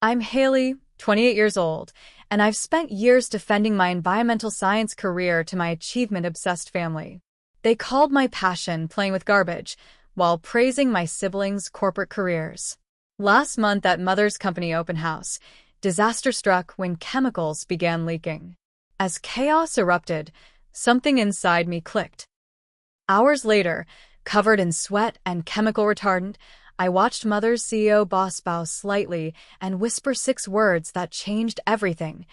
I'm Haley, 28 years old, and I've spent years defending my environmental science career to my achievement-obsessed family. They called my passion playing with garbage, while praising my siblings' corporate careers. Last month at Mother's Company open house, disaster struck when chemicals began leaking. As chaos erupted, something inside me clicked. Hours later, covered in sweat and chemical retardant, I watched Mother's CEO boss bow slightly and whisper 6 words that changed everything.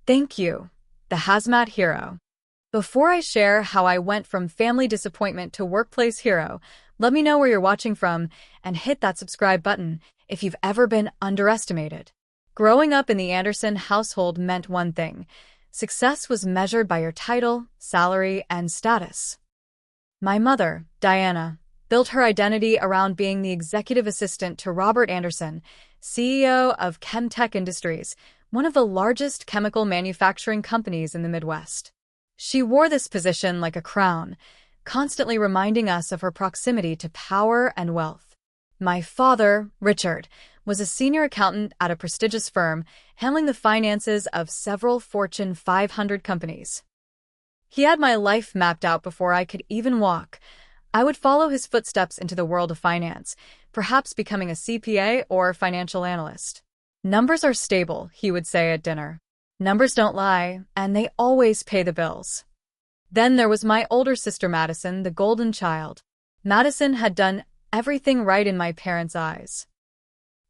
Thank you, the Hazmat Hero. Before I share how I went from family disappointment to workplace hero, let me know where you're watching from and hit that subscribe button if you've ever been underestimated. Growing up in the Anderson household meant one thing: success was measured by your title, salary, and status. My mother, Diana, built her identity around being the executive assistant to Robert Anderson, CEO of ChemTech Industries, one of the largest chemical manufacturing companies in the Midwest. She wore this position like a crown, constantly reminding us of her proximity to power and wealth. My father, Richard, was a senior accountant at a prestigious firm, handling the finances of several Fortune 500 companies. He had my life mapped out before I could even walk. I would follow his footsteps into the world of finance, perhaps becoming a CPA or financial analyst. Numbers are stable, he would say at dinner. Numbers don't lie, and they always pay the bills. Then there was my older sister Madison, the golden child. Madison had done everything right in my parents' eyes.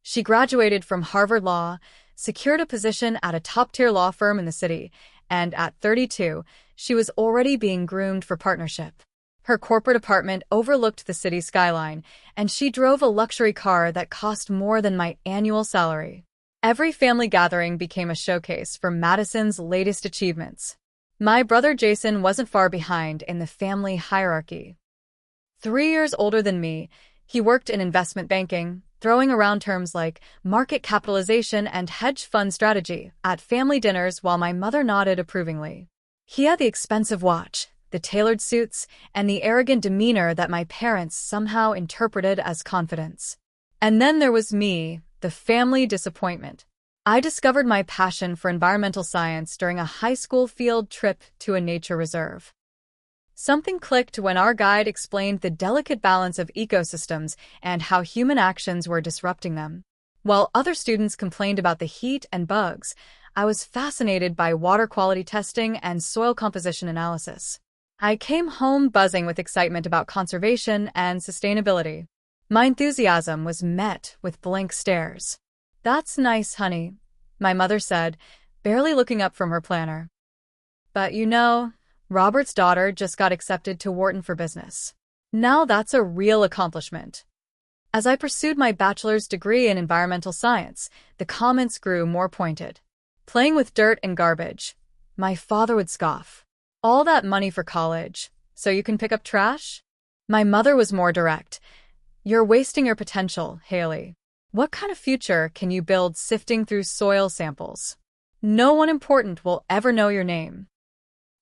She graduated from Harvard Law, secured a position at a top-tier law firm in the city, and at 32, she was already being groomed for partnership. Her corporate apartment overlooked the city skyline, and she drove a luxury car that cost more than my annual salary. Every family gathering became a showcase for Madison's latest achievements. My brother Jason wasn't far behind in the family hierarchy. 3 years older than me, he worked in investment banking, throwing around terms like market capitalization and hedge fund strategy at family dinners while my mother nodded approvingly. He had the expensive watch, the tailored suits, and the arrogant demeanor that my parents somehow interpreted as confidence. And then there was me, the family disappointment. I discovered my passion for environmental science during a high school field trip to a nature reserve. Something clicked when our guide explained the delicate balance of ecosystems and how human actions were disrupting them. While other students complained about the heat and bugs, I was fascinated by water quality testing and soil composition analysis. I came home buzzing with excitement about conservation and sustainability. My enthusiasm was met with blank stares. "That's nice, honey," my mother said, barely looking up from her planner. "But Robert's daughter just got accepted to Wharton for business. Now that's a real accomplishment." As I pursued my bachelor's degree in environmental science, the comments grew more pointed. "Playing with dirt and garbage," my father would scoff. "All that money for college, so you can pick up trash?" My mother was more direct. "You're wasting your potential, Haley. What kind of future can you build sifting through soil samples? No one important will ever know your name."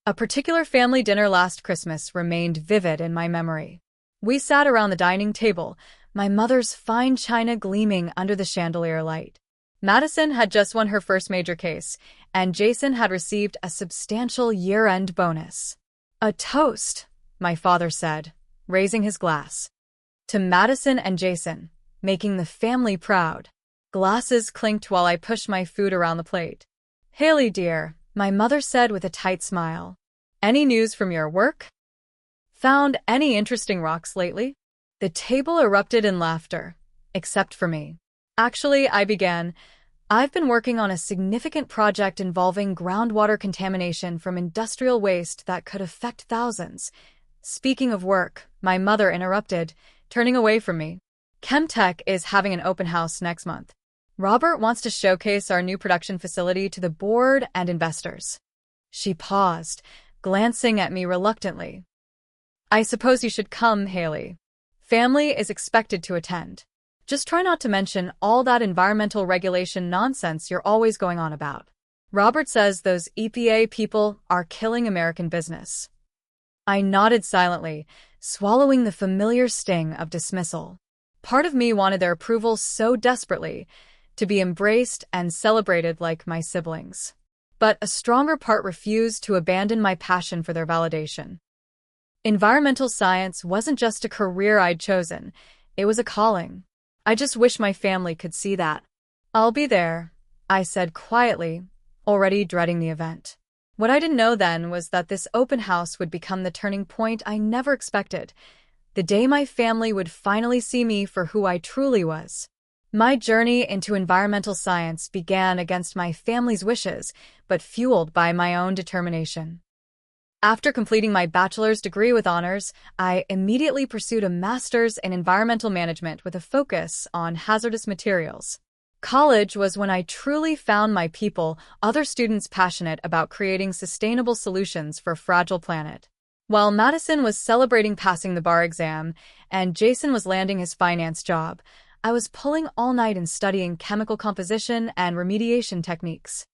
A particular family dinner last Christmas remained vivid in my memory. We sat around the dining table, my mother's fine china gleaming under the chandelier light. Madison had just won her first major case, and Jason had received a substantial year-end bonus. "A toast," my father said, raising his glass. "To Madison and Jason, making the family proud." Glasses clinked while I pushed my food around the plate. "Haley, dear," my mother said with a tight smile. "Any news from your work? Found any interesting rocks lately?" The table erupted in laughter, except for me. "Actually," I began, "I've been working on a significant project involving groundwater contamination from industrial waste that could affect thousands." "Speaking of work," my mother interrupted, turning away from me. "ChemTech is having an open house next month. Robert wants to showcase our new production facility to the board and investors." She paused, glancing at me reluctantly. "I suppose you should come, Haley. Family is expected to attend. Just try not to mention all that environmental regulation nonsense you're always going on about. Robert says those EPA people are killing American business." I nodded silently, swallowing the familiar sting of dismissal. Part of me wanted their approval so desperately, to be embraced and celebrated like my siblings. But a stronger part refused to abandon my passion for their validation. Environmental science wasn't just a career I'd chosen, it was a calling. I just wish my family could see that. I'll be there, I said quietly, already dreading the event. What I didn't know then was that this open house would become the turning point I never expected, the day my family would finally see me for who I truly was. My journey into environmental science began against my family's wishes, but fueled by my own determination. After completing my bachelor's degree with honors, I immediately pursued a master's in environmental management with a focus on hazardous materials. College was when I truly found my people, other students passionate about creating sustainable solutions for a fragile planet. While Madison was celebrating passing the bar exam and Jason was landing his finance job, I was pulling all night and studying chemical composition and remediation techniques.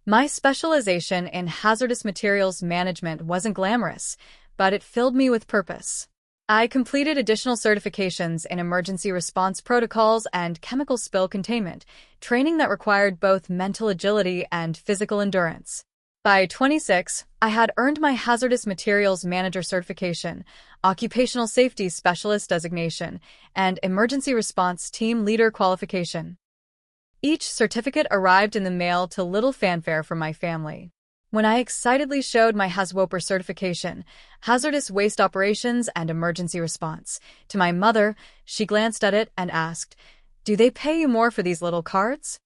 My specialization in hazardous materials management wasn't glamorous, but it filled me with purpose. I completed additional certifications in emergency response protocols and chemical spill containment, training that required both mental agility and physical endurance. By 26, I had earned my hazardous materials manager certification, occupational safety specialist designation, and emergency response team leader qualification. Each certificate arrived in the mail to little fanfare from my family. When I excitedly showed my HAZWOPER certification, hazardous waste operations and emergency response, to my mother, she glanced at it and asked, "Do they pay you more for these little cards?"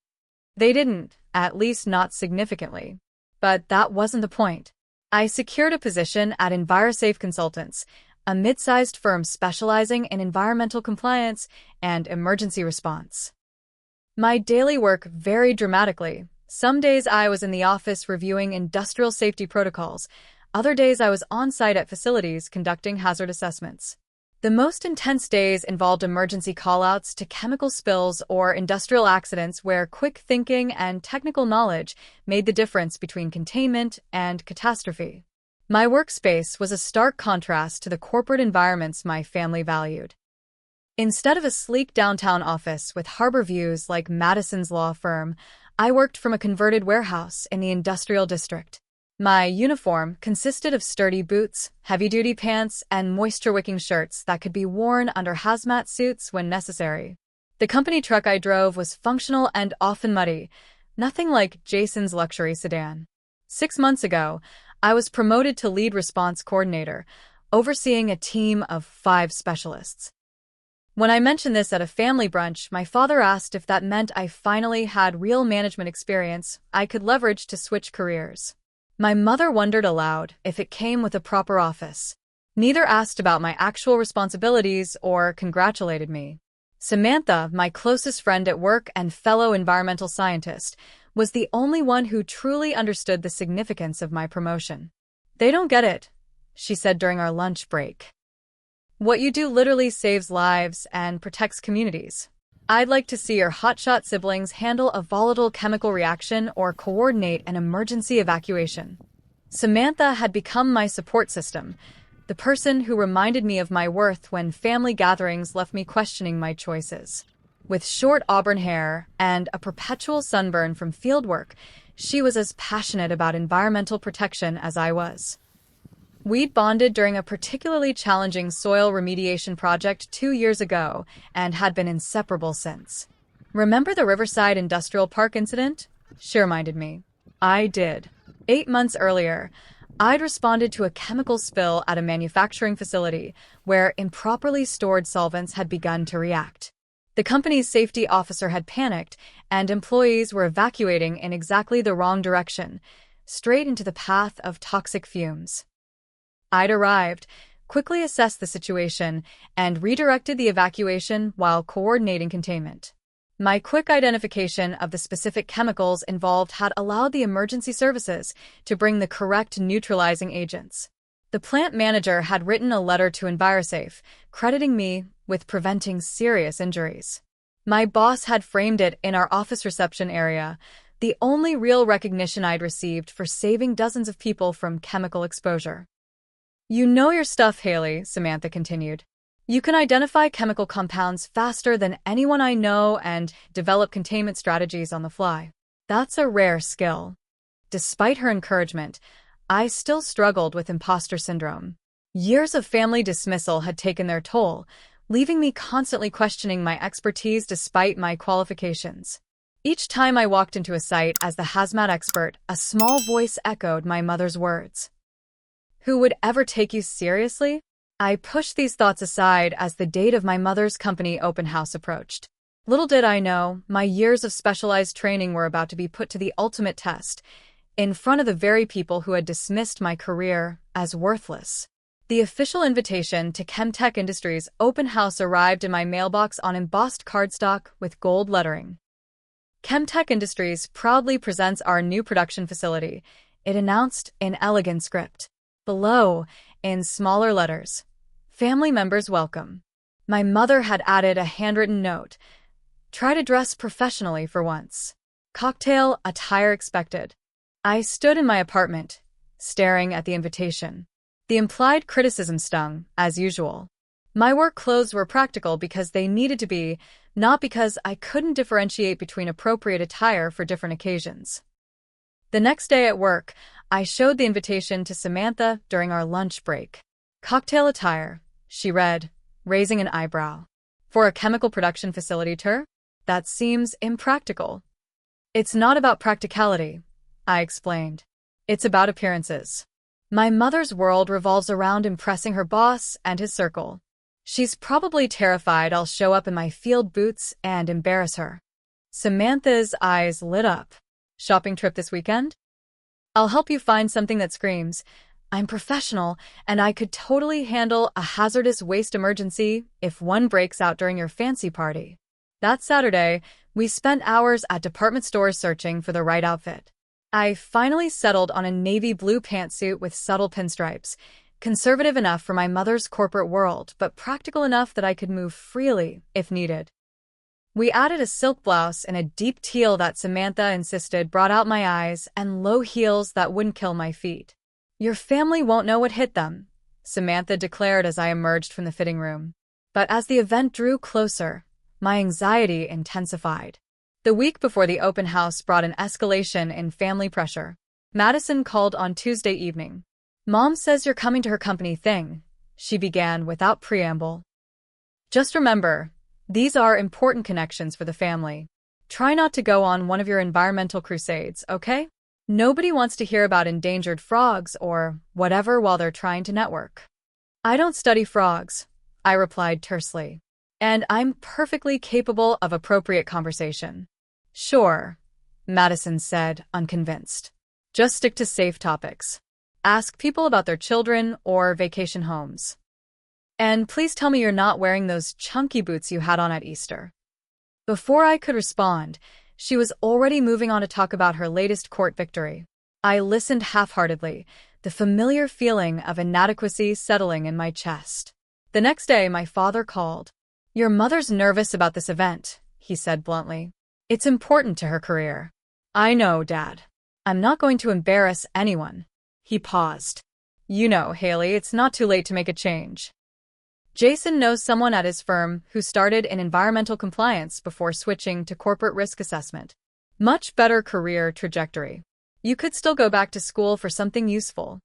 They didn't, at least not significantly. But that wasn't the point. I secured a position at EnviroSafe Consultants, a mid-sized firm specializing in environmental compliance and emergency response. My daily work varied dramatically. Some days I was in the office reviewing industrial safety protocols. Other days I was on-site at facilities conducting hazard assessments. The most intense days involved emergency callouts to chemical spills or industrial accidents where quick thinking and technical knowledge made the difference between containment and catastrophe. My workspace was a stark contrast to the corporate environments my family valued. Instead of a sleek downtown office with harbor views like Madison's law firm, I worked from a converted warehouse in the industrial district. My uniform consisted of sturdy boots, heavy-duty pants, and moisture-wicking shirts that could be worn under hazmat suits when necessary. The company truck I drove was functional and often muddy, nothing like Jason's luxury sedan. 6 months ago, I was promoted to lead response coordinator, overseeing a team of 5 specialists. When I mentioned this at a family brunch, my father asked if that meant I finally had real management experience I could leverage to switch careers. My mother wondered aloud if it came with a proper office. Neither asked about my actual responsibilities or congratulated me. Samantha, my closest friend at work and fellow environmental scientist, was the only one who truly understood the significance of my promotion. "They don't get it," she said during our lunch break. "What you do literally saves lives and protects communities. I'd like to see your hotshot siblings handle a volatile chemical reaction or coordinate an emergency evacuation." Samantha had become my support system, the person who reminded me of my worth when family gatherings left me questioning my choices. With short auburn hair and a perpetual sunburn from fieldwork, she was as passionate about environmental protection as I was. We'd bonded during a particularly challenging soil remediation project 2 years ago and had been inseparable since. "Remember the Riverside Industrial Park incident?" she reminded me. I did. 8 months earlier, I'd responded to a chemical spill at a manufacturing facility where improperly stored solvents had begun to react. The company's safety officer had panicked, and employees were evacuating in exactly the wrong direction, straight into the path of toxic fumes. I'd arrived, quickly assessed the situation, and redirected the evacuation while coordinating containment. My quick identification of the specific chemicals involved had allowed the emergency services to bring the correct neutralizing agents. The plant manager had written a letter to EnviroSafe, crediting me with preventing serious injuries. My boss had framed it in our office reception area, the only real recognition I'd received for saving dozens of people from chemical exposure. "You know your stuff, Haley," Samantha continued. You can identify chemical compounds faster than anyone I know and develop containment strategies on the fly. That's a rare skill. Despite her encouragement, I still struggled with imposter syndrome. Years of family dismissal had taken their toll, leaving me constantly questioning my expertise despite my qualifications. Each time I walked into a site as the hazmat expert, a small voice echoed my mother's words. Who would ever take you seriously? I pushed these thoughts aside as the date of my mother's company open house approached. Little did I know, my years of specialized training were about to be put to the ultimate test, in front of the very people who had dismissed my career as worthless. The official invitation to ChemTech Industries open house arrived in my mailbox on embossed cardstock with gold lettering. ChemTech Industries proudly presents our new production facility, it announced in elegant script. Below, in smaller letters, family members welcome. My mother had added a handwritten note. Try to dress professionally for once. Cocktail attire expected. I stood in my apartment, staring at the invitation. The implied criticism stung, as usual. My work clothes were practical because they needed to be, not because I couldn't differentiate between appropriate attire for different occasions. The next day at work, I showed the invitation to Samantha during our lunch break. Cocktail attire, she read, raising an eyebrow. For a chemical production facility tour? That seems impractical. It's not about practicality, I explained. It's about appearances. My mother's world revolves around impressing her boss and his circle. She's probably terrified I'll show up in my field boots and embarrass her. Samantha's eyes lit up. Shopping trip this weekend? I'll help you find something that screams, I'm professional, and I could totally handle a hazardous waste emergency if one breaks out during your fancy party. That Saturday, we spent hours at department stores searching for the right outfit. I finally settled on a navy blue pantsuit with subtle pinstripes, conservative enough for my mother's corporate world, but practical enough that I could move freely if needed. We added a silk blouse and a deep teal that Samantha insisted brought out my eyes and low heels that wouldn't kill my feet. Your family won't know what hit them, Samantha declared as I emerged from the fitting room. But as the event drew closer, my anxiety intensified. The week before the open house brought an escalation in family pressure. Madison called on Tuesday evening. Mom says you're coming to her company thing, she began without preamble. Just remember, these are important connections for the family. Try not to go on one of your environmental crusades, okay? Nobody wants to hear about endangered frogs or whatever while they're trying to network. I don't study frogs, I replied tersely. And I'm perfectly capable of appropriate conversation. Sure, Madison said, unconvinced. Just stick to safe topics. Ask people about their children or vacation homes. And please tell me you're not wearing those chunky boots you had on at Easter. Before I could respond, she was already moving on to talk about her latest court victory. I listened half-heartedly, the familiar feeling of inadequacy settling in my chest. The next day, my father called. Your mother's nervous about this event, he said bluntly. It's important to her career. I know, Dad. I'm not going to embarrass anyone. He paused. You know, Haley, it's not too late to make a change. Jason knows someone at his firm who started in environmental compliance before switching to corporate risk assessment. Much better career trajectory. You could still go back to school for something useful.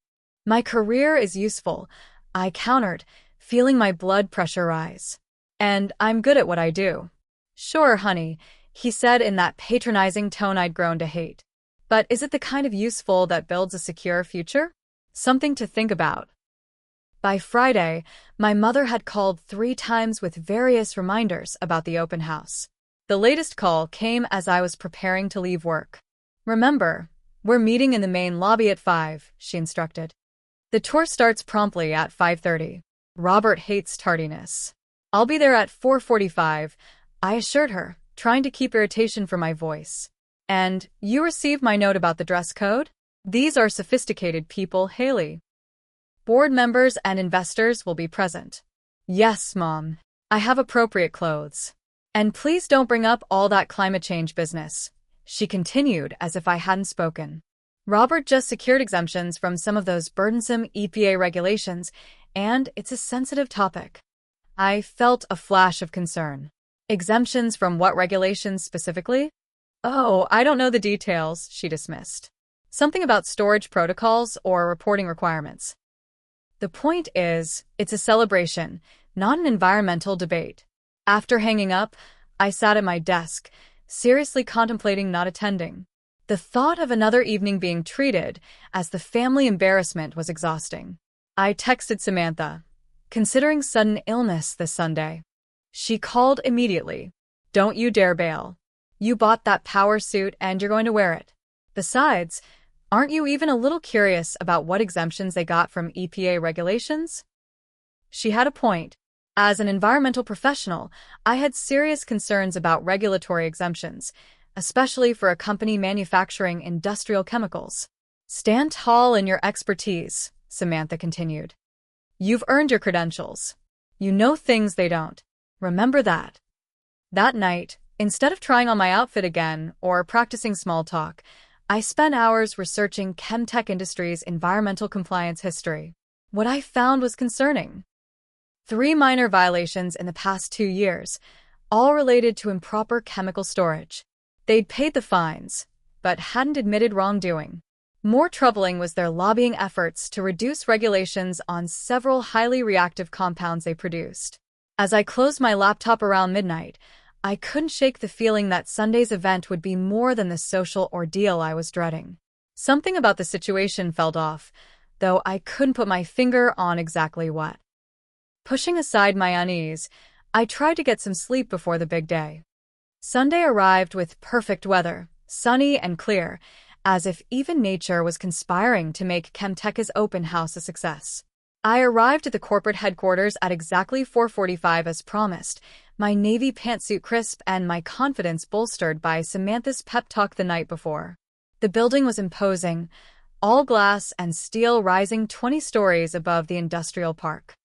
My career is useful, I countered, feeling my blood pressure rise. And I'm good at what I do. Sure, honey, he said in that patronizing tone I'd grown to hate. But is it the kind of useful that builds a secure future? Something to think about. By Friday, my mother had called 3 times with various reminders about the open house. The latest call came as I was preparing to leave work. Remember, we're meeting in the main lobby at 5, she instructed. The tour starts promptly at 5:30. Robert hates tardiness. I'll be there at 4:45, I assured her, trying to keep irritation from my voice. And you received my note about the dress code? These are sophisticated people, Haley. Board members and investors will be present. Yes, Mom. I have appropriate clothes. And please don't bring up all that climate change business, she continued as if I hadn't spoken. Robert just secured exemptions from some of those burdensome EPA regulations, and it's a sensitive topic. I felt a flash of concern. Exemptions from what regulations specifically? Oh, I don't know the details, she dismissed. Something about storage protocols or reporting requirements. The point is, it's a celebration, not an environmental debate. After hanging up, I sat at my desk, seriously contemplating not attending. The thought of another evening being treated as the family embarrassment was exhausting. I texted Samantha, considering sudden illness this Sunday. She called immediately. Don't you dare bail. You bought that power suit and you're going to wear it. Besides, aren't you even a little curious about what exemptions they got from EPA regulations? She had a point. As an environmental professional, I had serious concerns about regulatory exemptions, especially for a company manufacturing industrial chemicals. Stand tall in your expertise, Samantha continued. You've earned your credentials. You know things they don't. Remember that. That night, instead of trying on my outfit again or practicing small talk, I spent hours researching ChemTech Industries' environmental compliance history. What I found was concerning. 3 minor violations in the past 2 years, all related to improper chemical storage. They'd paid the fines, but hadn't admitted wrongdoing. More troubling was their lobbying efforts to reduce regulations on several highly reactive compounds they produced. As I closed my laptop around midnight, I couldn't shake the feeling that Sunday's event would be more than the social ordeal I was dreading. Something about the situation felt off, though I couldn't put my finger on exactly what. Pushing aside my unease, I tried to get some sleep before the big day. Sunday arrived with perfect weather, sunny and clear, as if even nature was conspiring to make ChemTech's open house a success. I arrived at the corporate headquarters at exactly 4:45 as promised, my navy pantsuit crisp and my confidence bolstered by Samantha's pep talk the night before. The building was imposing, all glass and steel rising 20 stories above the industrial park.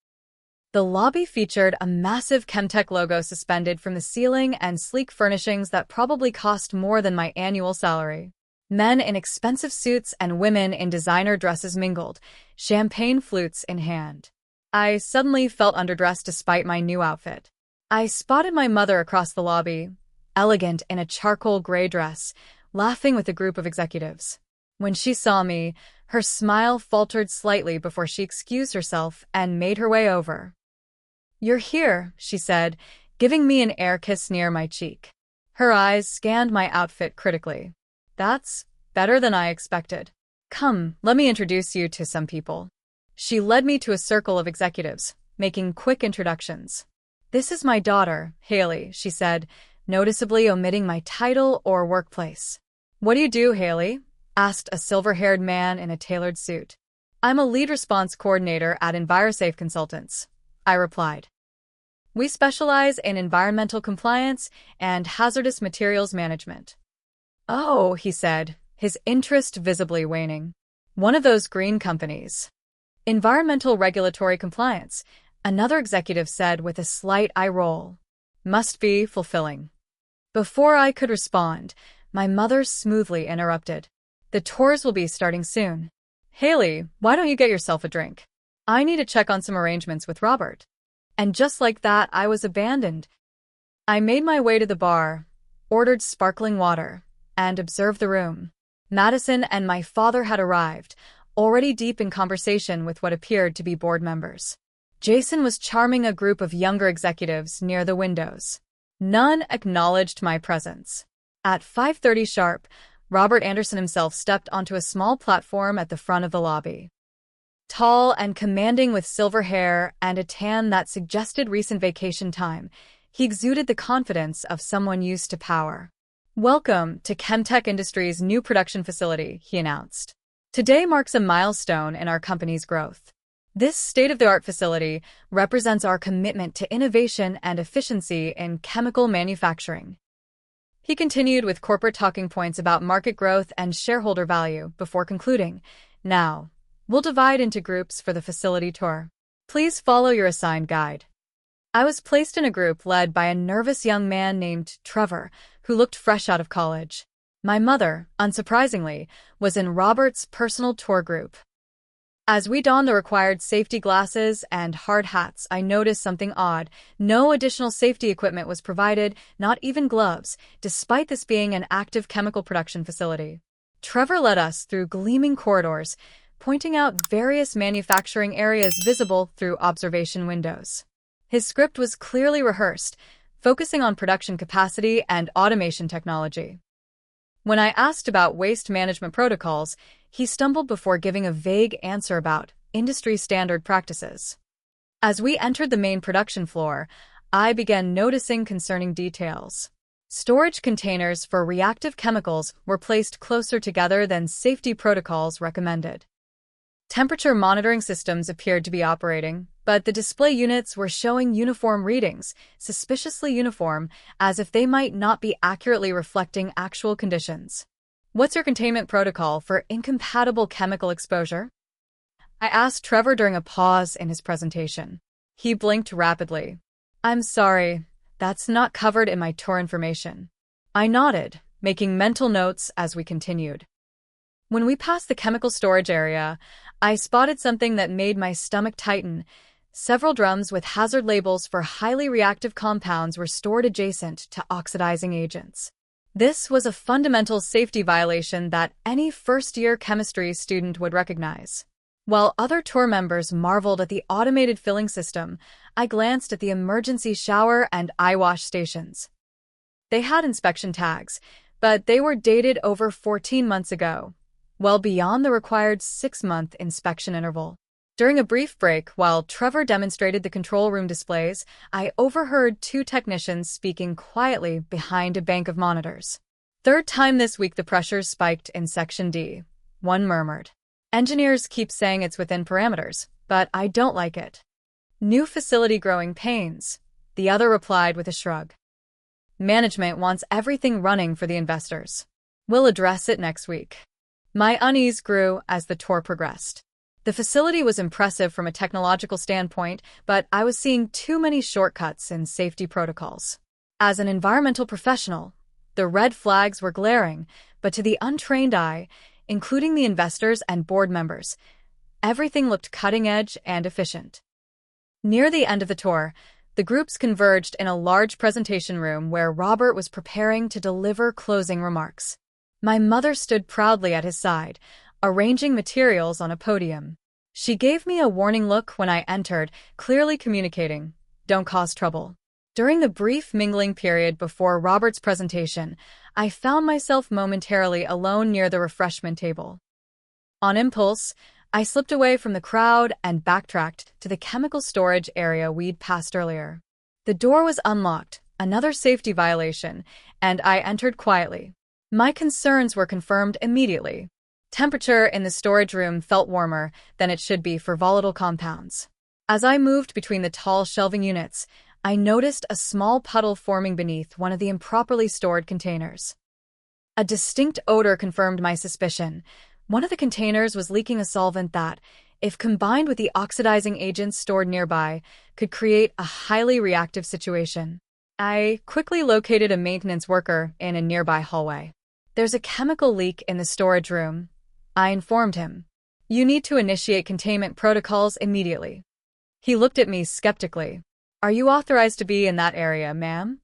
The lobby featured a massive ChemTech logo suspended from the ceiling and sleek furnishings that probably cost more than my annual salary. Men in expensive suits and women in designer dresses mingled, champagne flutes in hand. I suddenly felt underdressed despite my new outfit. I spotted my mother across the lobby, elegant in a charcoal gray dress, laughing with a group of executives. When she saw me, her smile faltered slightly before she excused herself and made her way over. "You're here," she said, giving me an air kiss near my cheek. Her eyes scanned my outfit critically. "That's better than I expected. Come, let me introduce you to some people." She led me to a circle of executives, making quick introductions. "This is my daughter, Haley," she said, noticeably omitting my title or workplace. "What do you do, Haley?" asked a silver-haired man in a tailored suit. "I'm a lead response coordinator at EnviroSafe Consultants," I replied. "We specialize in environmental compliance and hazardous materials management." "Oh," he said, his interest visibly waning. "One of those green companies." "Environmental regulatory compliance," another executive said with a slight eye roll. "Must be fulfilling." Before I could respond, my mother smoothly interrupted. "The tours will be starting soon. Haley, why don't you get yourself a drink? I need to check on some arrangements with Robert." And just like that, I was abandoned. I made my way to the bar, ordered sparkling water, and observed the room. Madison and my father had arrived, already deep in conversation with what appeared to be board members. Jason was charming a group of younger executives near the windows. None acknowledged my presence. At 5:30 sharp, Robert Anderson himself stepped onto a small platform at the front of the lobby. Tall and commanding with silver hair and a tan that suggested recent vacation time, he exuded the confidence of someone used to power. "Welcome to ChemTech Industries' new production facility," he announced. "Today marks a milestone in our company's growth. This state-of-the-art facility represents our commitment to innovation and efficiency in chemical manufacturing." He continued with corporate talking points about market growth and shareholder value before concluding, "Now, we'll divide into groups for the facility tour. Please follow your assigned guide." I was placed in a group led by a nervous young man named Trevor, who looked fresh out of college. My mother, unsurprisingly, was in Robert's personal tour group. As we donned the required safety glasses and hard hats, I noticed something odd. No additional safety equipment was provided, not even gloves, despite this being an active chemical production facility. Trevor led us through gleaming corridors, pointing out various manufacturing areas visible through observation windows. His script was clearly rehearsed, focusing on production capacity and automation technology. When I asked about waste management protocols, he stumbled before giving a vague answer about industry standard practices. As we entered the main production floor, I began noticing concerning details. Storage containers for reactive chemicals were placed closer together than safety protocols recommended. Temperature monitoring systems appeared to be operating, but the display units were showing uniform readings, suspiciously uniform, as if they might not be accurately reflecting actual conditions. "What's your containment protocol for incompatible chemical exposure?" I asked Trevor during a pause in his presentation. He blinked rapidly. "I'm sorry, that's not covered in my tour information." I nodded, making mental notes as we continued. When we passed the chemical storage area, I spotted something that made my stomach tighten. Several drums with hazard labels for highly reactive compounds were stored adjacent to oxidizing agents. This was a fundamental safety violation that any first-year chemistry student would recognize. While other tour members marveled at the automated filling system, I glanced at the emergency shower and eye wash stations. They had inspection tags, but they were dated over 14 months ago, well beyond the required 6-month inspection interval. During a brief break, while Trevor demonstrated the control room displays, I overheard two technicians speaking quietly behind a bank of monitors. "Third time this week the pressures spiked in Section D," one murmured. "Engineers keep saying it's within parameters, but I don't like it." "New facility growing pains," the other replied with a shrug. "Management wants everything running for the investors. We'll address it next week." My unease grew as the tour progressed. The facility was impressive from a technological standpoint, but I was seeing too many shortcuts in safety protocols. As an environmental professional, the red flags were glaring, but to the untrained eye, including the investors and board members, everything looked cutting-edge and efficient. Near the end of the tour, the groups converged in a large presentation room where Robert was preparing to deliver closing remarks. My mother stood proudly at his side, arranging materials on a podium. She gave me a warning look when I entered, clearly communicating, "Don't cause trouble." During the brief mingling period before Robert's presentation, I found myself momentarily alone near the refreshment table. On impulse, I slipped away from the crowd and backtracked to the chemical storage area we'd passed earlier. The door was unlocked, another safety violation, and I entered quietly. My concerns were confirmed immediately. Temperature in the storage room felt warmer than it should be for volatile compounds. As I moved between the tall shelving units, I noticed a small puddle forming beneath one of the improperly stored containers. A distinct odor confirmed my suspicion. One of the containers was leaking a solvent that, if combined with the oxidizing agents stored nearby, could create a highly reactive situation. I quickly located a maintenance worker in a nearby hallway. "There's a chemical leak in the storage room," I informed him. "You need to initiate containment protocols immediately." He looked at me skeptically. "Are you authorized to be in that area, ma'am?"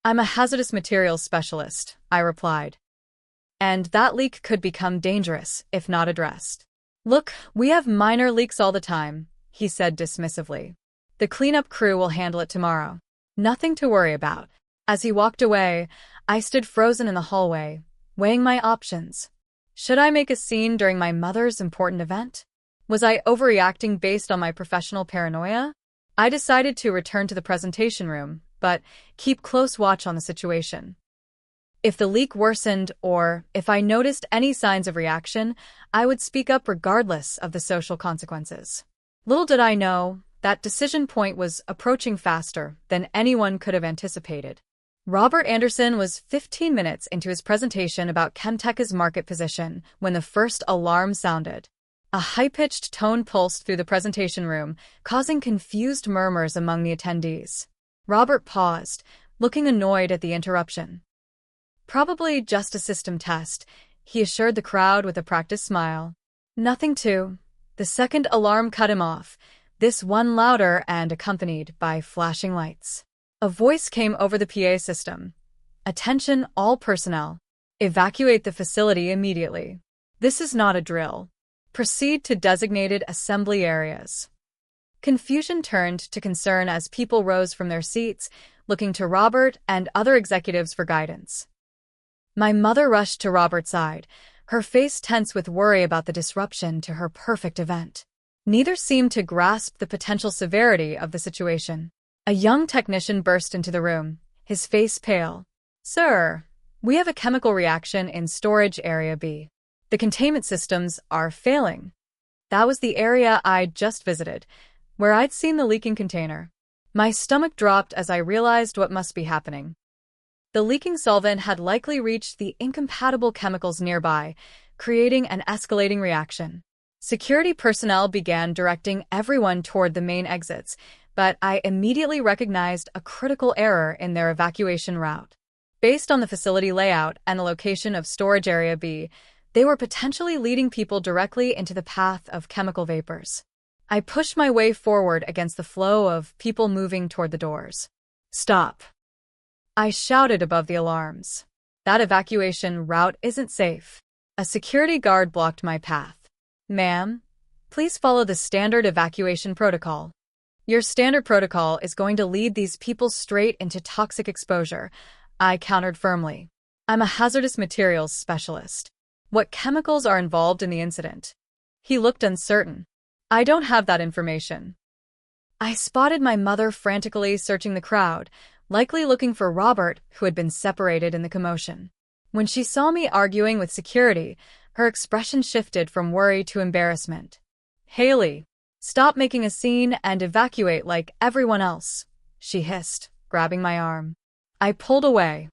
"I'm a hazardous materials specialist," I replied. "And that leak could become dangerous if not addressed." "Look, we have minor leaks all the time," he said dismissively. "The cleanup crew will handle it tomorrow. Nothing to worry about." As he walked away, I stood frozen in the hallway, weighing my options. Should I make a scene during my mother's important event? Was I overreacting based on my professional paranoia? I decided to return to the presentation room, but keep close watch on the situation. If the leak worsened or if I noticed any signs of reaction, I would speak up regardless of the social consequences. Little did I know, that decision point was approaching faster than anyone could have anticipated. Robert Anderson was 15 minutes into his presentation about ChemTech's market position when the first alarm sounded. A high-pitched tone pulsed through the presentation room, causing confused murmurs among the attendees. Robert paused, looking annoyed at the interruption. "Probably just a system test," he assured the crowd with a practiced smile. "Nothing to The second alarm cut him off, this one louder and accompanied by flashing lights. A voice came over the PA system. "Attention all personnel. Evacuate the facility immediately. This is not a drill. Proceed to designated assembly areas." Confusion turned to concern as people rose from their seats, looking to Robert and other executives for guidance. My mother rushed to Robert's side, her face tense with worry about the disruption to her perfect event. Neither seemed to grasp the potential severity of the situation. A young technician burst into the room, his face pale. "Sir, we have a chemical reaction in storage area B. The containment systems are failing." That was the area I'd just visited, where I'd seen the leaking container. My stomach dropped as I realized what must be happening. The leaking solvent had likely reached the incompatible chemicals nearby, creating an escalating reaction. Security personnel began directing everyone toward the main exits, but I immediately recognized a critical error in their evacuation route. Based on the facility layout and the location of storage area B, they were potentially leading people directly into the path of chemical vapors. I pushed my way forward against the flow of people moving toward the doors. "Stop!" I shouted above the alarms. "That evacuation route isn't safe." A security guard blocked my path. "Ma'am, please follow the standard evacuation protocol." "Your standard protocol is going to lead these people straight into toxic exposure," I countered firmly. "I'm a hazardous materials specialist. What chemicals are involved in the incident?" He looked uncertain. "I don't have that information." I spotted my mother frantically searching the crowd, likely looking for Robert, who had been separated in the commotion. When she saw me arguing with security, her expression shifted from worry to embarrassment. "Haley, stop making a scene and evacuate like everyone else," she hissed, grabbing my arm. I pulled away.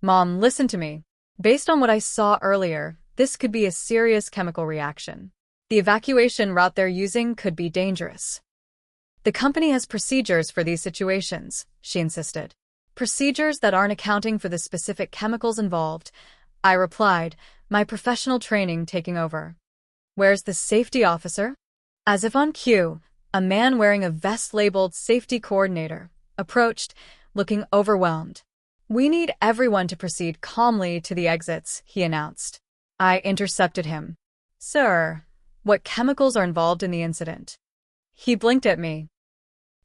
"Mom, listen to me. Based on what I saw earlier, this could be a serious chemical reaction. The evacuation route they're using could be dangerous." "The company has procedures for these situations," she insisted. "Procedures that aren't accounting for the specific chemicals involved," I replied, my professional training taking over. "Where's the safety officer?" As if on cue, a man wearing a vest labeled safety coordinator approached, looking overwhelmed. "We need everyone to proceed calmly to the exits," he announced. I intercepted him. "Sir, what chemicals are involved in the incident?" He blinked at me.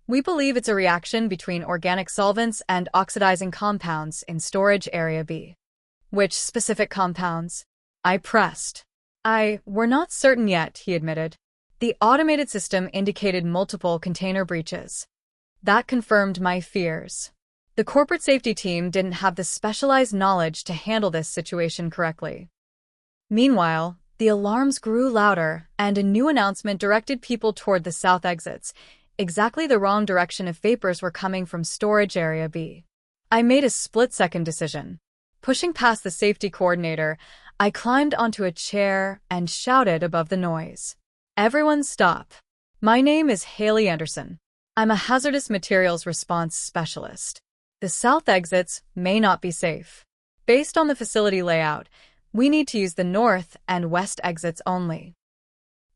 "We believe it's a reaction between organic solvents and oxidizing compounds in storage area B." "Which specific compounds?" I pressed. "We're not certain yet," he admitted. The automated system indicated multiple container breaches. That confirmed my fears. The corporate safety team didn't have the specialized knowledge to handle this situation correctly. Meanwhile, the alarms grew louder, and a new announcement directed people toward the south exits, exactly the wrong direction if vapors were coming from storage area B. I made a split-second decision. Pushing past the safety coordinator, I climbed onto a chair and shouted above the noise. "Everyone stop. My name is Haley Anderson. I'm a hazardous materials response specialist. The south exits may not be safe. Based on the facility layout, we need to use the north and west exits only."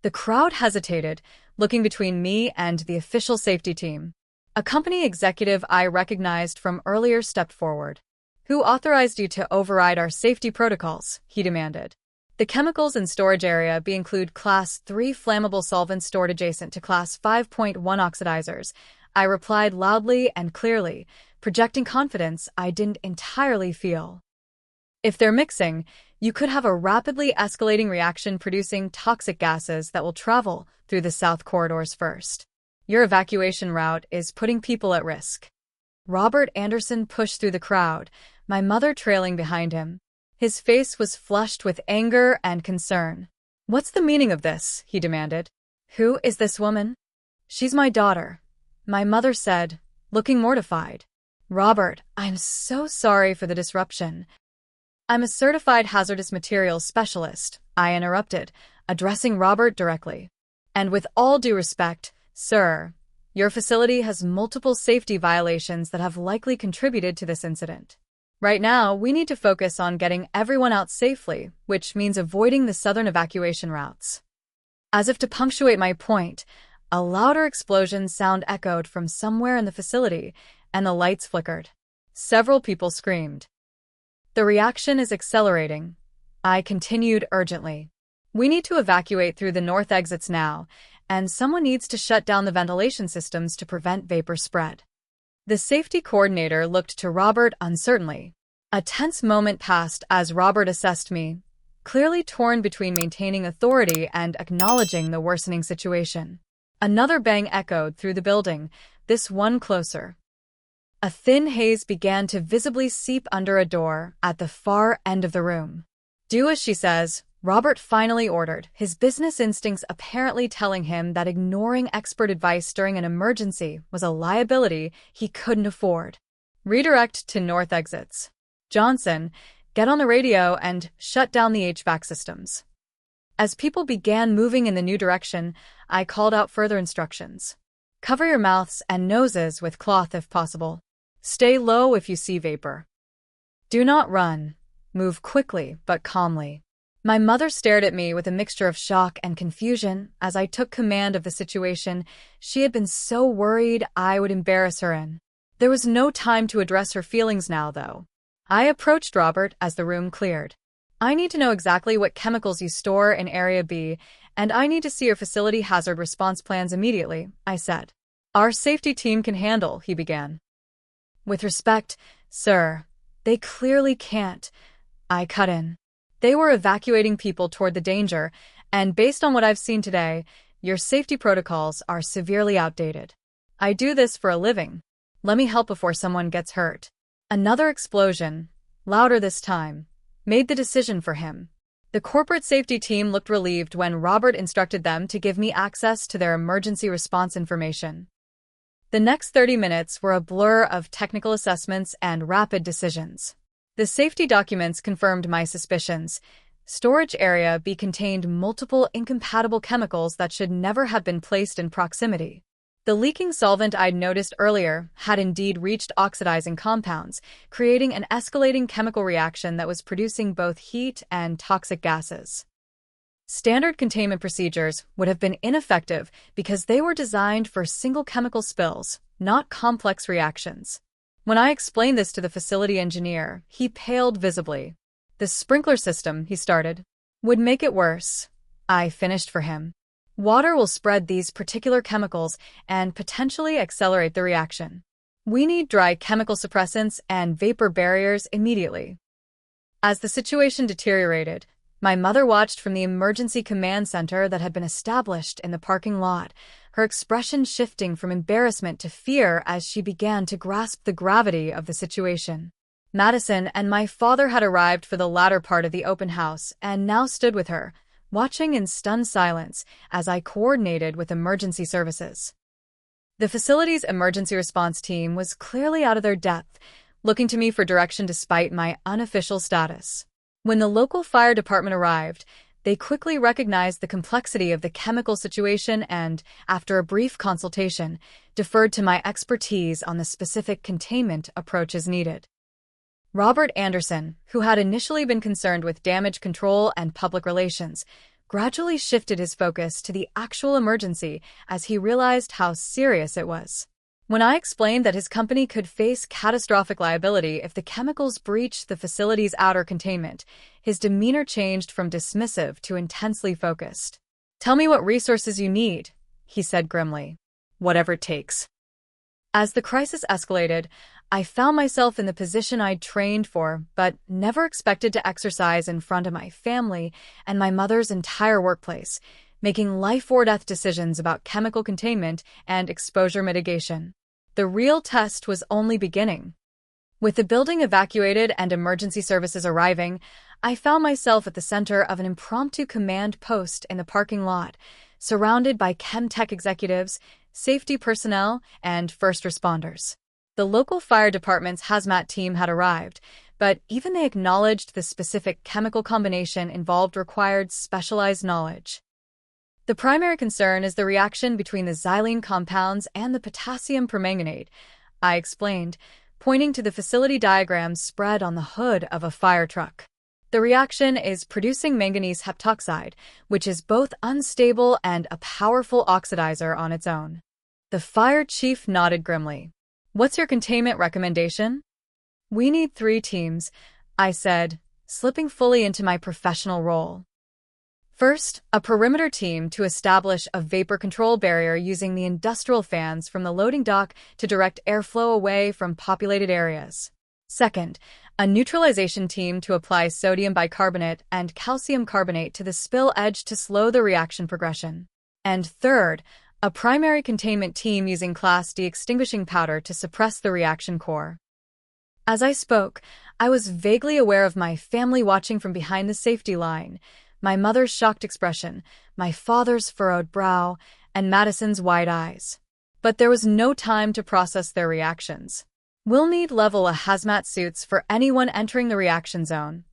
The crowd hesitated, looking between me and the official safety team. A company executive I recognized from earlier stepped forward. "Who authorized you to override our safety protocols?" he demanded. "The chemicals in storage area B include Class 3 flammable solvents stored adjacent to Class 5.1 oxidizers," I replied loudly and clearly, projecting confidence I didn't entirely feel. "If they're mixing, you could have a rapidly escalating reaction producing toxic gases that will travel through the south corridors first. Your evacuation route is putting people at risk." Robert Anderson pushed through the crowd, my mother trailing behind him. His face was flushed with anger and concern. "What's the meaning of this?" he demanded. "Who is this woman?" "She's my daughter," my mother said, looking mortified. "Robert, I'm so sorry for the disruption." "I'm a certified hazardous materials specialist," I interrupted, addressing Robert directly. "And with all due respect, sir, your facility has multiple safety violations that have likely contributed to this incident. Right now, we need to focus on getting everyone out safely, which means avoiding the southern evacuation routes." As if to punctuate my point, a louder explosion sound echoed from somewhere in the facility, and the lights flickered. Several people screamed. The reaction is accelerating. I continued urgently. We need to evacuate through the north exits now, and someone needs to shut down the ventilation systems to prevent vapor spread. The safety coordinator looked to Robert uncertainly. A tense moment passed as Robert assessed me, clearly torn between maintaining authority and acknowledging the worsening situation. Another bang echoed through the building, this one closer. A thin haze began to visibly seep under a door at the far end of the room. "Do as she says," Robert finally ordered, his business instincts apparently telling him that ignoring expert advice during an emergency was a liability he couldn't afford. "Redirect to north exits. Johnson, get on the radio and shut down the HVAC systems." As people began moving in the new direction, I called out further instructions. "Cover your mouths and noses with cloth if possible. Stay low if you see vapor. Do not run. Move quickly but calmly." My mother stared at me with a mixture of shock and confusion as I took command of the situation she had been so worried I would embarrass her in. There was no time to address her feelings now, though. I approached Robert as the room cleared. "I need to know exactly what chemicals you store in Area B, and I need to see your facility hazard response plans immediately," I said. "Our safety team can handle," he began. "With respect, sir, they clearly can't," I cut in. "They were evacuating people toward the danger, and based on what I've seen today, your safety protocols are severely outdated. I do this for a living. Let me help before someone gets hurt." Another explosion, louder this time, made the decision for him. The corporate safety team looked relieved when Robert instructed them to give me access to their emergency response information. The next 30 minutes were a blur of technical assessments and rapid decisions. The safety documents confirmed my suspicions. Storage Area B contained multiple incompatible chemicals that should never have been placed in proximity. The leaking solvent I'd noticed earlier had indeed reached oxidizing compounds, creating an escalating chemical reaction that was producing both heat and toxic gases. Standard containment procedures would have been ineffective because they were designed for single chemical spills, not complex reactions. When I explained this to the facility engineer, he paled visibly. "The sprinkler system," he started, "would make it worse." I finished for him. "Water will spread these particular chemicals and potentially accelerate the reaction. We need dry chemical suppressants and vapor barriers immediately." As the situation deteriorated, my mother watched from the emergency command center that had been established in the parking lot, her expression shifting from embarrassment to fear as she began to grasp the gravity of the situation. Madison and my father had arrived for the latter part of the open house and now stood with her, watching in stunned silence as I coordinated with emergency services. The facility's emergency response team was clearly out of their depth, looking to me for direction despite my unofficial status. When the local fire department arrived, they quickly recognized the complexity of the chemical situation and, after a brief consultation, deferred to my expertise on the specific containment approaches needed. Robert Anderson, who had initially been concerned with damage control and public relations, gradually shifted his focus to the actual emergency as he realized how serious it was. When I explained that his company could face catastrophic liability if the chemicals breached the facility's outer containment, his demeanor changed from dismissive to intensely focused. "Tell me what resources you need," he said grimly. "Whatever it takes." As the crisis escalated, I found myself in the position I'd trained for but never expected to exercise in front of my family and my mother's entire workplace, making life-or-death decisions about chemical containment and exposure mitigation. The real test was only beginning. With the building evacuated and emergency services arriving, I found myself at the center of an impromptu command post in the parking lot, surrounded by ChemTech executives, safety personnel, and first responders. The local fire department's hazmat team had arrived, but even they acknowledged the specific chemical combination involved required specialized knowledge. "The primary concern is the reaction between the xylene compounds and the potassium permanganate," I explained, pointing to the facility diagrams spread on the hood of a fire truck. The reaction is producing manganese heptoxide, which is both unstable and a powerful oxidizer on its own. The fire chief nodded grimly. What's your containment recommendation? We need 3 teams, I said, slipping fully into my professional role. First, a perimeter team to establish a vapor control barrier using the industrial fans from the loading dock to direct airflow away from populated areas. Second, a neutralization team to apply sodium bicarbonate and calcium carbonate to the spill edge to slow the reaction progression. And third, a primary containment team using Class D extinguishing powder to suppress the reaction core. As I spoke, I was vaguely aware of my family watching from behind the safety line. My mother's shocked expression, my father's furrowed brow, and Madison's wide eyes. But there was no time to process their reactions. We'll need level A hazmat suits for anyone entering the reaction zone,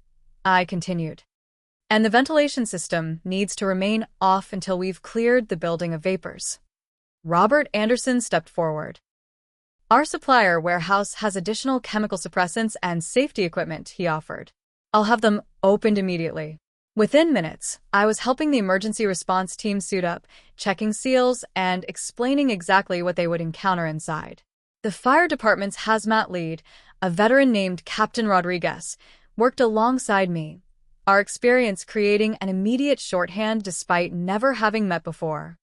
I continued. And the ventilation system needs to remain off until we've cleared the building of vapors. Robert Anderson stepped forward. Our supplier warehouse has additional chemical suppressants and safety equipment, he offered. I'll have them opened immediately. Within minutes, I was helping the emergency response team suit up, checking seals, and explaining exactly what they would encounter inside. The fire department's hazmat lead, a veteran named Captain Rodriguez, worked alongside me, our experience creating an immediate shorthand despite never having met before.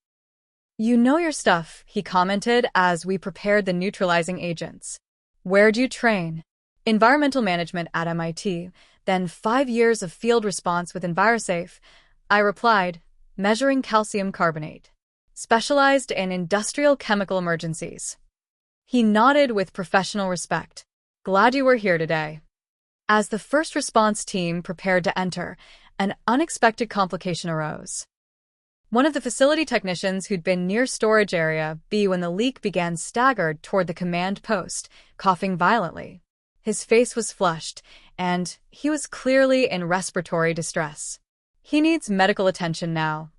You know your stuff, he commented as we prepared the neutralizing agents. Where'd you train? Environmental management at MIT, then 5 years of field response with EnviroSafe, I replied, measuring calcium carbonate. Specialized in industrial chemical emergencies. He nodded with professional respect. Glad you were here today. As the first response team prepared to enter, an unexpected complication arose. One of the facility technicians who'd been near storage area B when the leak began staggered toward the command post, coughing violently. His face was flushed, and he was clearly in respiratory distress. He needs medical attention now.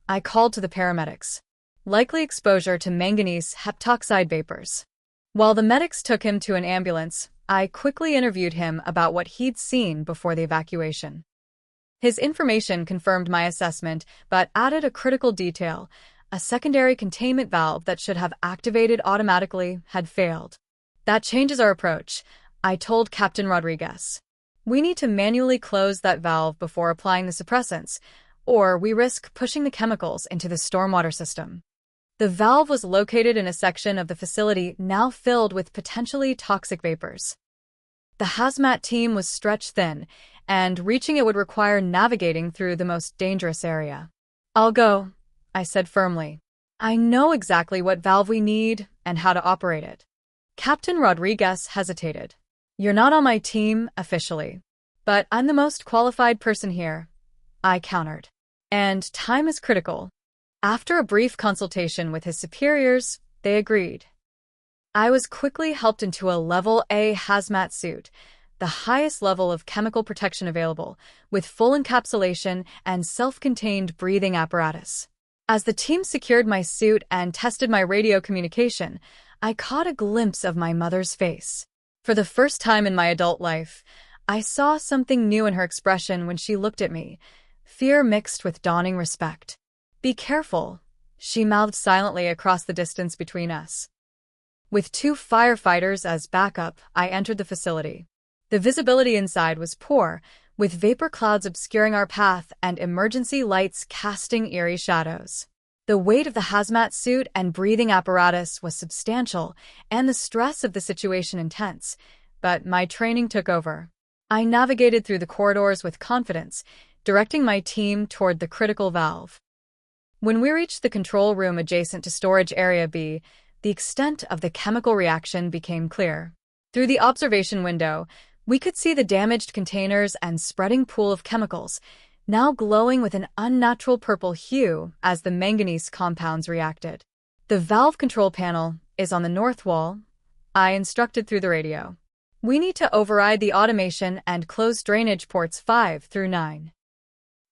I called to the paramedics. Likely exposure to manganese heptoxide vapors. While the medics took him to an ambulance, I quickly interviewed him about what he'd seen before the evacuation. His information confirmed my assessment, but added a critical detail. A secondary containment valve that should have activated automatically had failed. That changes our approach, I told Captain Rodriguez. We need to manually close that valve before applying the suppressants, or we risk pushing the chemicals into the stormwater system. The valve was located in a section of the facility now filled with potentially toxic vapors. The hazmat team was stretched thin, and reaching it would require navigating through the most dangerous area. I'll go, I said firmly. I know exactly what valve we need and how to operate it. Captain Rodriguez hesitated. You're not on my team officially, but I'm the most qualified person here, I countered. And time is critical. After a brief consultation with his superiors, they agreed. I was quickly helped into a Level A hazmat suit, the highest level of chemical protection available, with full encapsulation and self-contained breathing apparatus. As the team secured my suit and tested my radio communication, I caught a glimpse of my mother's face. For the first time in my adult life, I saw something new in her expression when she looked at me, fear mixed with dawning respect. Be careful, she mouthed silently across the distance between us. With 2 firefighters as backup, I entered the facility. The visibility inside was poor, with vapor clouds obscuring our path and emergency lights casting eerie shadows. The weight of the hazmat suit and breathing apparatus was substantial, and the stress of the situation intense, but my training took over. I navigated through the corridors with confidence, directing my team toward the critical valve. When we reached the control room adjacent to storage area B, the extent of the chemical reaction became clear. Through the observation window, we could see the damaged containers and spreading pool of chemicals, now glowing with an unnatural purple hue as the manganese compounds reacted. The valve control panel is on the north wall, I instructed through the radio. We need to override the automation and close drainage ports 5 through 9.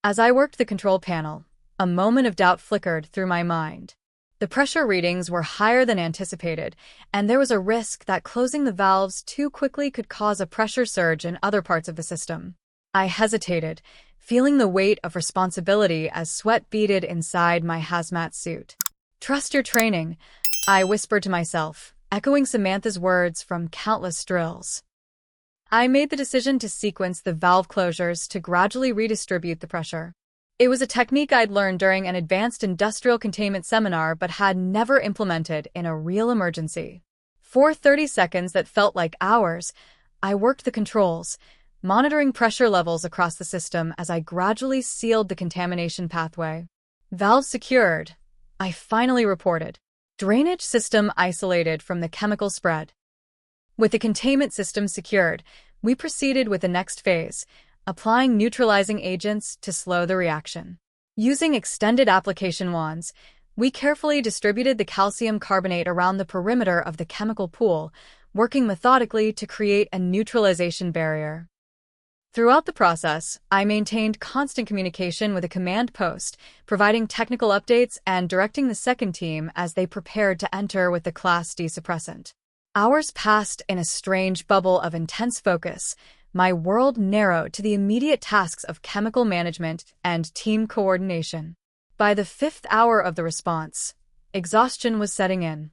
As I worked the control panel, a moment of doubt flickered through my mind. The pressure readings were higher than anticipated, and there was a risk that closing the valves too quickly could cause a pressure surge in other parts of the system. I hesitated, feeling the weight of responsibility as sweat beaded inside my hazmat suit. "Trust your training," I whispered to myself, echoing Samantha's words from countless drills. I made the decision to sequence the valve closures to gradually redistribute the pressure. It was a technique I'd learned during an advanced industrial containment seminar but had never implemented in a real emergency. For 30 seconds that felt like hours, I worked the controls, monitoring pressure levels across the system as I gradually sealed the contamination pathway. "Valve secured," I finally reported. "Drainage system isolated from the chemical spread." With the containment system secured, we proceeded with the next phase, applying neutralizing agents to slow the reaction. Using extended application wands, we carefully distributed the calcium carbonate around the perimeter of the chemical pool, working methodically to create a neutralization barrier. Throughout the process, I maintained constant communication with a command post, providing technical updates and directing the second team as they prepared to enter with the Class D suppressant. Hours passed in a strange bubble of intense focus, my world narrowed to the immediate tasks of chemical management and team coordination. By the 5th hour of the response, exhaustion was setting in.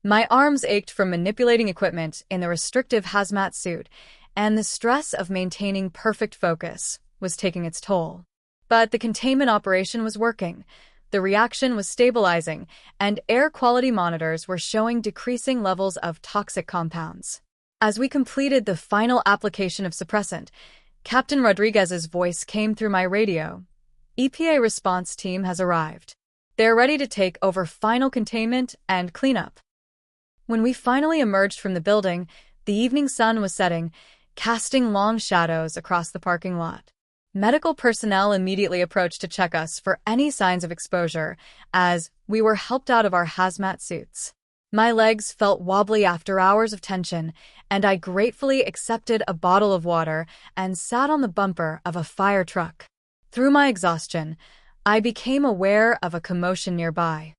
My arms ached from manipulating equipment in the restrictive hazmat suit, and the stress of maintaining perfect focus was taking its toll. But the containment operation was working. The reaction was stabilizing, and air quality monitors were showing decreasing levels of toxic compounds. As we completed the final application of suppressant, Captain Rodriguez's voice came through my radio. "EPA response team has arrived. They're ready to take over final containment and cleanup." When we finally emerged from the building, the evening sun was setting, casting long shadows across the parking lot. Medical personnel immediately approached to check us for any signs of exposure, as we were helped out of our hazmat suits. My legs felt wobbly after hours of tension, and I gratefully accepted a bottle of water and sat on the bumper of a fire truck. Through my exhaustion, I became aware of a commotion nearby.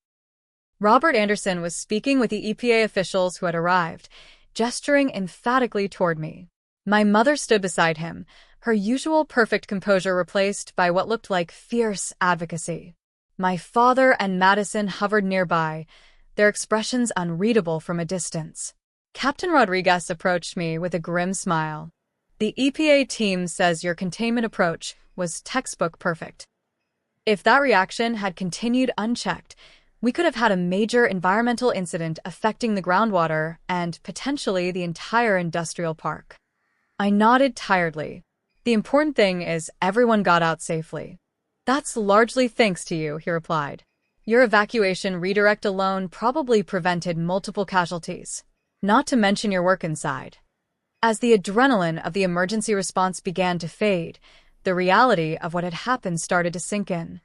Robert Anderson was speaking with the EPA officials who had arrived, gesturing emphatically toward me. My mother stood beside him, her usual perfect composure replaced by what looked like fierce advocacy. My father and Madison hovered nearby, their expressions unreadable from a distance. Captain Rodriguez approached me with a grim smile. "The EPA team says your containment approach was textbook perfect. If that reaction had continued unchecked, we could have had a major environmental incident affecting the groundwater and potentially the entire industrial park." I nodded tiredly. "The important thing is everyone got out safely." "That's largely thanks to you," he replied. "Your evacuation redirect alone probably prevented multiple casualties, not to mention your work inside." As the adrenaline of the emergency response began to fade, the reality of what had happened started to sink in.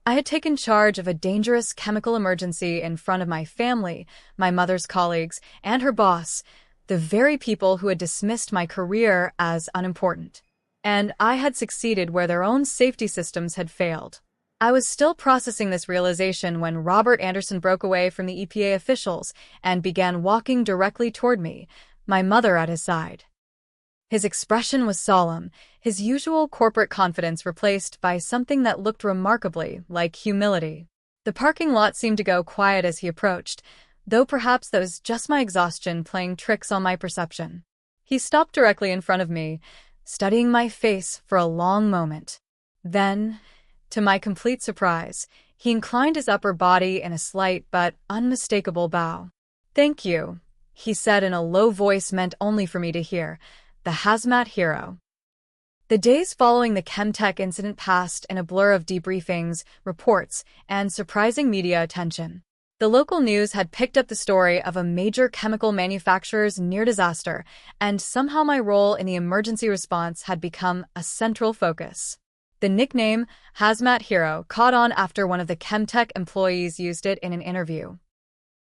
I had taken charge of a dangerous chemical emergency in front of my family, my mother's colleagues, and her boss, the very people who had dismissed my career as unimportant. And I had succeeded where their own safety systems had failed. I was still processing this realization when Robert Anderson broke away from the EPA officials and began walking directly toward me, my mother at his side. His expression was solemn, his usual corporate confidence replaced by something that looked remarkably like humility. The parking lot seemed to go quiet as he approached, though perhaps that was just my exhaustion playing tricks on my perception. He stopped directly in front of me, studying my face for a long moment. Then, to my complete surprise, he inclined his upper body in a slight but unmistakable bow. "Thank you," he said in a low voice meant only for me to hear, "the Hazmat Hero." The days following the ChemTech incident passed in a blur of debriefings, reports, and surprising media attention. The local news had picked up the story of a major chemical manufacturer's near disaster, and somehow my role in the emergency response had become a central focus. The nickname Hazmat Hero caught on after one of the ChemTech employees used it in an interview.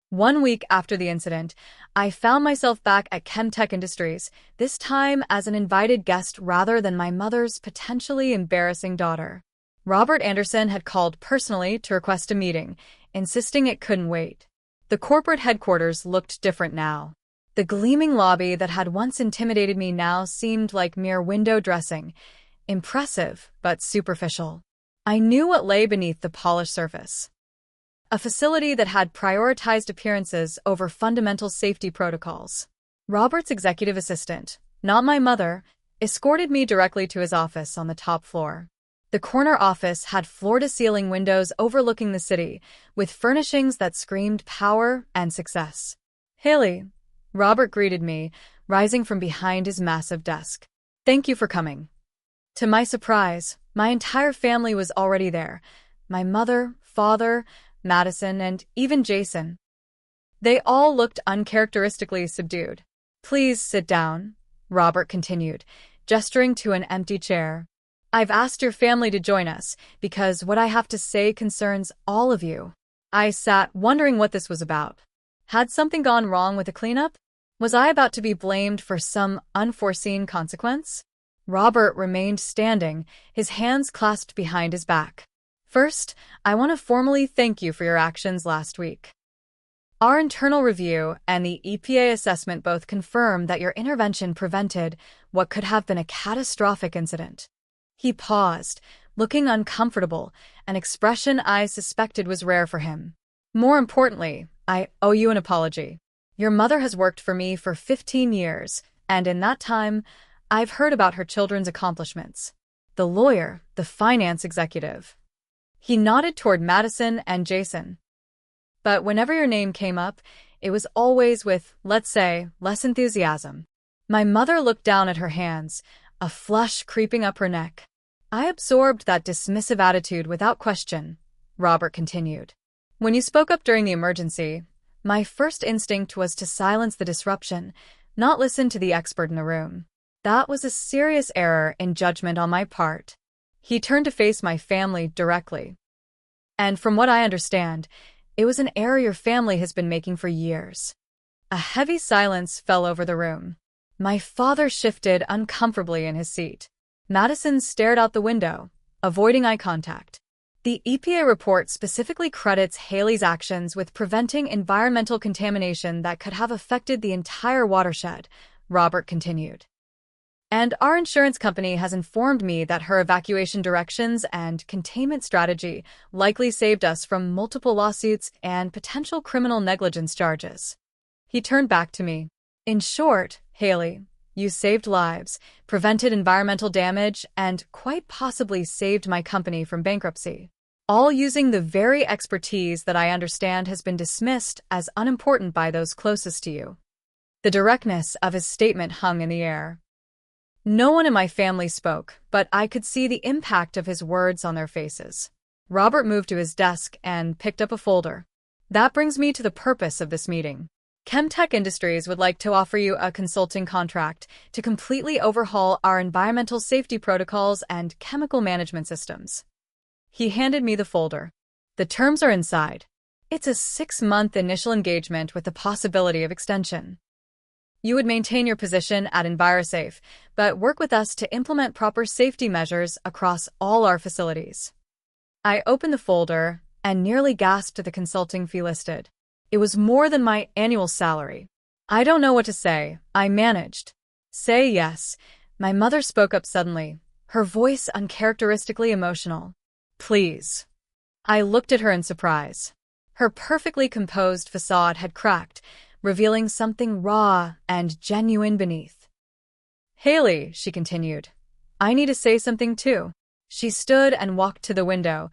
1 week after the incident, I found myself back at ChemTech Industries, this time as an invited guest rather than my mother's potentially embarrassing daughter. Robert Anderson had called personally to request a meeting, insisting it couldn't wait. The corporate headquarters looked different now. The gleaming lobby that had once intimidated me now seemed like mere window dressing, impressive but superficial. I knew what lay beneath the polished surface. A facility that had prioritized appearances over fundamental safety protocols. Robert's executive assistant, not my mother, escorted me directly to his office on the top floor. The corner office had floor-to-ceiling windows overlooking the city, with furnishings that screamed power and success. "Haley," Robert greeted me, rising from behind his massive desk. "Thank you for coming." To my surprise, my entire family was already there. My mother, father, Madison, and even Jason. They all looked uncharacteristically subdued. "Please sit down," Robert continued, gesturing to an empty chair. "I've asked your family to join us because what I have to say concerns all of you." I sat wondering what this was about. Had something gone wrong with the cleanup? Was I about to be blamed for some unforeseen consequence? Robert remained standing, his hands clasped behind his back. "First, I want to formally thank you for your actions last week. Our internal review and the EPA assessment both confirm that your intervention prevented what could have been a catastrophic incident." He paused, looking uncomfortable, an expression I suspected was rare for him. "More importantly, I owe you an apology. Your mother has worked for me for 15 years, and in that time, I've heard about her children's accomplishments. The lawyer, the finance executive." He nodded toward Madison and Jason. "But whenever your name came up, it was always with, let's say, less enthusiasm." My mother looked down at her hands, a flush creeping up her neck. "I absorbed that dismissive attitude without question," Robert continued. "When you spoke up during the emergency, my first instinct was to silence the disruption, not listen to the expert in the room. That was a serious error in judgment on my part." He turned to face my family directly. "And from what I understand, it was an error your family has been making for years." A heavy silence fell over the room. My father shifted uncomfortably in his seat. Madison stared out the window, avoiding eye contact. "The EPA report specifically credits Haley's actions with preventing environmental contamination that could have affected the entire watershed," Robert continued. "And our insurance company has informed me that her evacuation directions and containment strategy likely saved us from multiple lawsuits and potential criminal negligence charges." He turned back to me. "In short, Haley, you saved lives, prevented environmental damage, and quite possibly saved my company from bankruptcy. All using the very expertise that I understand has been dismissed as unimportant by those closest to you." The directness of his statement hung in the air. No one in my family spoke, but I could see the impact of his words on their faces. Robert moved to his desk and picked up a folder. "That brings me to the purpose of this meeting. ChemTech Industries would like to offer you a consulting contract to completely overhaul our environmental safety protocols and chemical management systems." He handed me the folder. "The terms are inside. It's a 6-month initial engagement with the possibility of extension. You would maintain your position at EnviroSafe, but work with us to implement proper safety measures across all our facilities." I opened the folder and nearly gasped at the consulting fee listed. It was more than my annual salary. "I don't know what to say," I managed. "Say yes." My mother spoke up suddenly, her voice uncharacteristically emotional. "Please." I looked at her in surprise. Her perfectly composed facade had cracked, revealing something raw and genuine beneath. "Haley," she continued, "I need to say something too." She stood and walked to the window,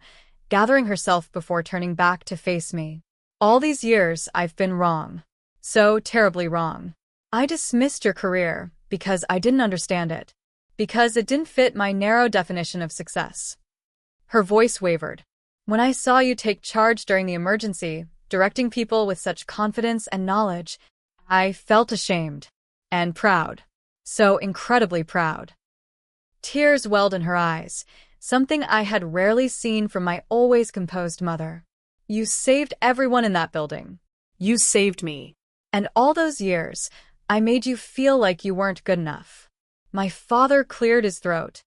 gathering herself before turning back to face me. "All these years, I've been wrong. So terribly wrong. I dismissed your career because I didn't understand it, because it didn't fit my narrow definition of success." Her voice wavered. "When I saw you take charge during the emergency, directing people with such confidence and knowledge, I felt ashamed and proud. So incredibly proud." Tears welled in her eyes, something I had rarely seen from my always composed mother. "You saved everyone in that building. You saved me. And all those years, I made you feel like you weren't good enough." My father cleared his throat.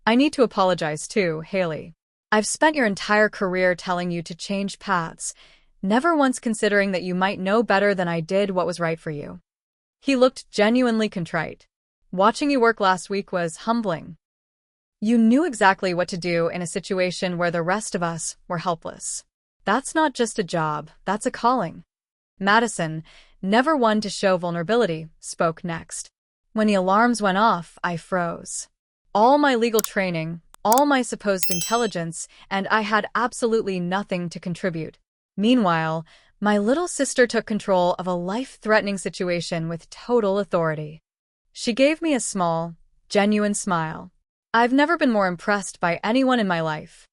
"I need to apologize too, Haley. I've spent your entire career telling you to change paths, never once considering that you might know better than I did what was right for you. He looked genuinely contrite. Watching you work last week was humbling. You knew exactly what to do in a situation where the rest of us were helpless. That's not just a job, that's a calling. Madison, never one to show vulnerability, spoke next. When the alarms went off, I froze. All my legal training, all my supposed intelligence, and I had absolutely nothing to contribute. Meanwhile, my little sister took control of a life-threatening situation with total authority. She gave me a small, genuine smile. I've never been more impressed by anyone in my life.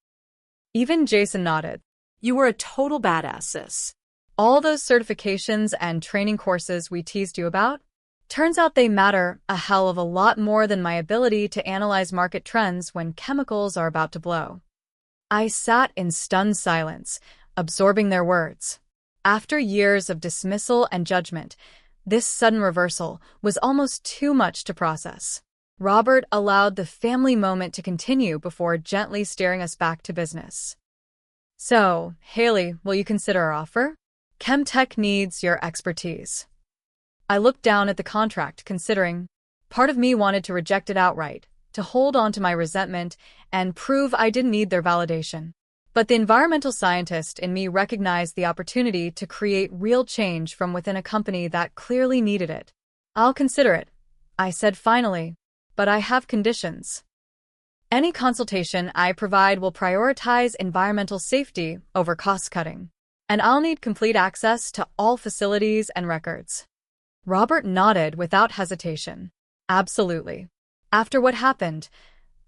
Even Jason nodded. You were a total badass, sis. All those certifications and training courses we teased you about? Turns out they matter a hell of a lot more than my ability to analyze market trends when chemicals are about to blow. I sat in stunned silence, absorbing their words. After years of dismissal and judgment, this sudden reversal was almost too much to process. Robert allowed the family moment to continue before gently steering us back to business. So, Haley, will you consider our offer? ChemTech needs your expertise. I looked down at the contract, considering. Part of me wanted to reject it outright, to hold on to my resentment and prove I didn't need their validation. But the environmental scientist in me recognized the opportunity to create real change from within a company that clearly needed it. I'll consider it, I said finally, but I have conditions. Any consultation I provide will prioritize environmental safety over cost-cutting, and I'll need complete access to all facilities and records. Robert nodded without hesitation. Absolutely. After what happened,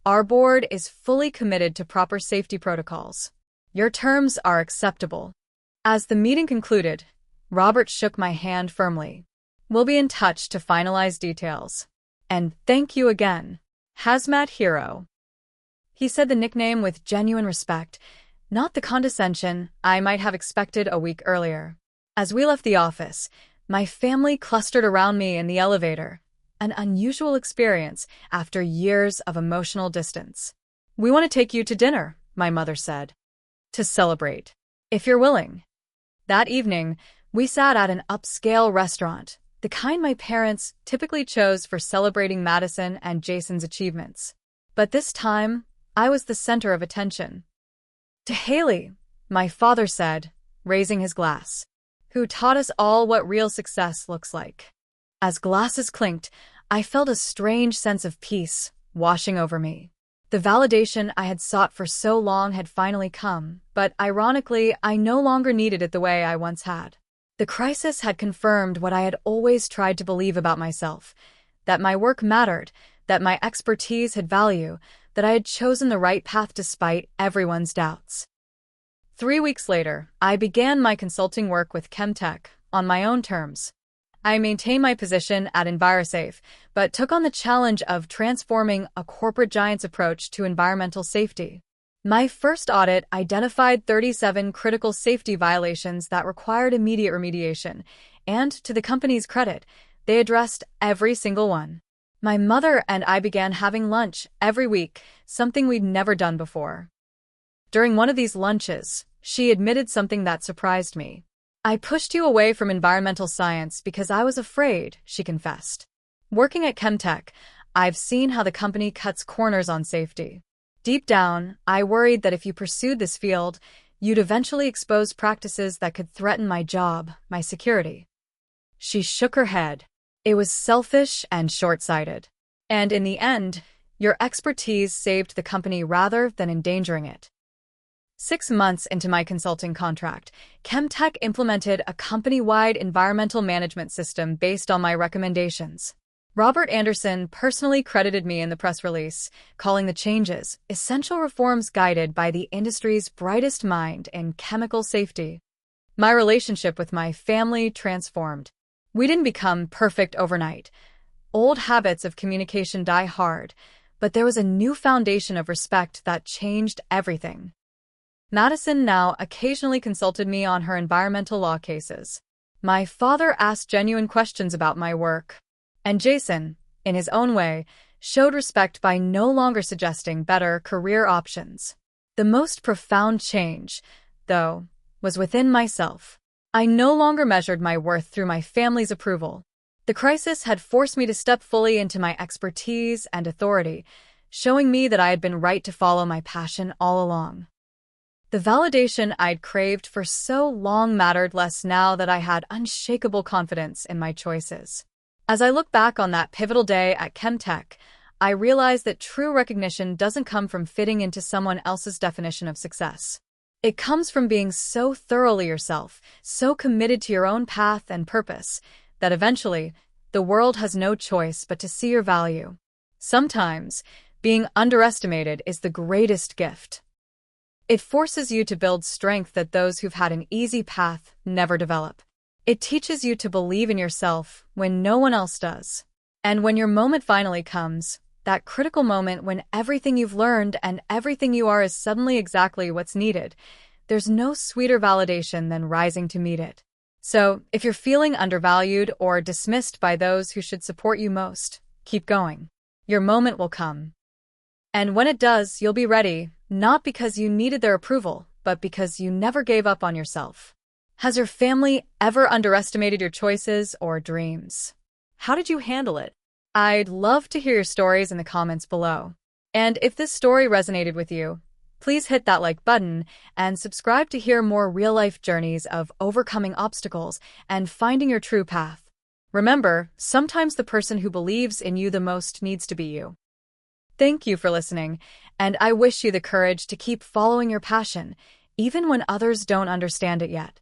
our board is fully committed to proper safety protocols. Your terms are acceptable. As the meeting concluded, Robert shook my hand firmly. We'll be in touch to finalize details. And thank you again, Hazmat Hero. He said the nickname with genuine respect, not the condescension I might have expected a week earlier. As we left the office, my family clustered around me in the elevator, an unusual experience after years of emotional distance. We want to take you to dinner, my mother said. To celebrate, if you're willing. That evening, we sat at an upscale restaurant, the kind my parents typically chose for celebrating Madison and Jason's achievements. But this time, I was the center of attention. To Haley, my father said, raising his glass, who taught us all what real success looks like. As glasses clinked, I felt a strange sense of peace washing over me. The validation I had sought for so long had finally come, but ironically, I no longer needed it the way I once had. The crisis had confirmed what I had always tried to believe about myself, that my work mattered, that my expertise had value, that I had chosen the right path despite everyone's doubts. 3 weeks later, I began my consulting work with ChemTech on my own terms. I maintained my position at EnviroSafe, but took on the challenge of transforming a corporate giant's approach to environmental safety. My first audit identified 37 critical safety violations that required immediate remediation, and to the company's credit, they addressed every single one. My mother and I began having lunch every week, something we'd never done before. During one of these lunches, she admitted something that surprised me. I pushed you away from environmental science because I was afraid, she confessed. Working at ChemTech, I've seen how the company cuts corners on safety. Deep down, I worried that if you pursued this field, you'd eventually expose practices that could threaten my job, my security. She shook her head. It was selfish and short-sighted. And in the end, your expertise saved the company rather than endangering it. 6 months into my consulting contract, ChemTech implemented a company-wide environmental management system based on my recommendations. Robert Anderson personally credited me in the press release, calling the changes essential reforms guided by the industry's brightest mind in chemical safety. My relationship with my family transformed. We didn't become perfect overnight. Old habits of communication die hard, but there was a new foundation of respect that changed everything. Madison now occasionally consulted me on her environmental law cases. My father asked genuine questions about my work. And Jason, in his own way, showed respect by no longer suggesting better career options. The most profound change, though, was within myself. I no longer measured my worth through my family's approval. The crisis had forced me to step fully into my expertise and authority, showing me that I had been right to follow my passion all along. The validation I'd craved for so long mattered less now that I had unshakable confidence in my choices. As I look back on that pivotal day at ChemTech, I realize that true recognition doesn't come from fitting into someone else's definition of success. It comes from being so thoroughly yourself, so committed to your own path and purpose, that eventually, the world has no choice but to see your value. Sometimes, being underestimated is the greatest gift. It forces you to build strength that those who've had an easy path never develop. It teaches you to believe in yourself when no one else does. And when your moment finally comes, that critical moment when everything you've learned and everything you are is suddenly exactly what's needed, there's no sweeter validation than rising to meet it. So, if you're feeling undervalued or dismissed by those who should support you most, keep going. Your moment will come. And when it does, you'll be ready, not because you needed their approval, but because you never gave up on yourself. Has your family ever underestimated your choices or dreams? How did you handle it? I'd love to hear your stories in the comments below. And if this story resonated with you, please hit that like button and subscribe to hear more real-life journeys of overcoming obstacles and finding your true path. Remember, sometimes the person who believes in you the most needs to be you. Thank you for listening, and I wish you the courage to keep following your passion, even when others don't understand it yet.